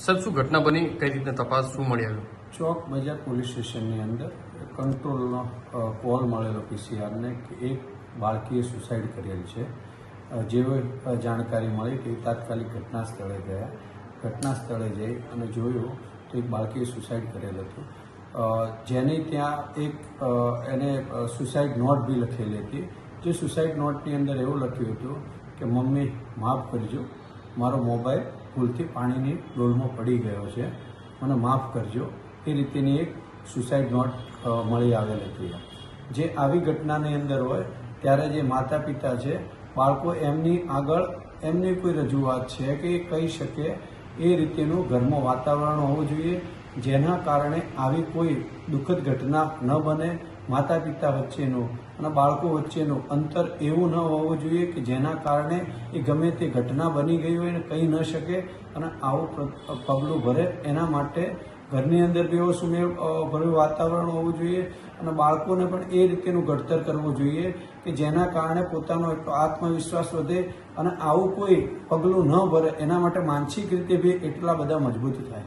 Sir, શું ઘટના બની, કઈ રીતના તપાસ, શું મળી આવ્યું? ચોક બજાર પોલીસ સ્ટેશનની અંદર કંટ્રોલનો કોલ મળેલો પીસીઆરને કે એક બાળકીએ સુસાઇડ કરેલ છે. જેવી જાણકારી મળી કે તાત્કાલિક ઘટના સ્થળે ગયા. ઘટના સ્થળે જઈ અને જોયું તો એક બાળકીએ સુસાઇડ કરેલ હતું. જેની ત્યાં એક એને સુસાઇડ નોટ બી લખેલી હતી. જે સુસાઇડ નોટની અંદર એવું લખ્યું હતું કે મમ્મી માફ કરજો, મારો મોબાઈલ ભૂલથી પાણીની ડોલમાં પડી ગયો છે, મને માફ કરજો. એ રીતેની એક સુસાઇડ નોટ મળી આવેલ હતી. જે આવી ઘટનાની અંદર હોય ત્યારે જે માતા પિતા છે, બાળકો એમની આગળ એમની કોઈ રજૂઆત છે કે એ કહી શકે એ રીતેનું ઘરમાં વાતાવરણ હોવું જોઈએ, જેના કારણે આવી કોઈ દુઃખદ ઘટના ન બને. માતા પિતા વચ્ચેનું અને બાળકો વચ્ચેનું અંતર એવું ન હોવું જોઈએ કે જેના કારણે એ ગમે તે ઘટના બની ગઈ હોય ને કહી ન શકે અને આવું પગલું ભરે. એના માટે ઘરની અંદર બી એવો સુમેળ ભર્યું વાતાવરણ હોવું જોઈએ અને બાળકોને પણ એ રીતેનું ઘડતર કરવું જોઈએ કે જેના કારણે પોતાનો એટલો આત્મવિશ્વાસ વધે અને આવું કોઈ પગલું ન ભરે. એના માટે માનસિક રીતે બી એટલા બધા મજબૂત થાય.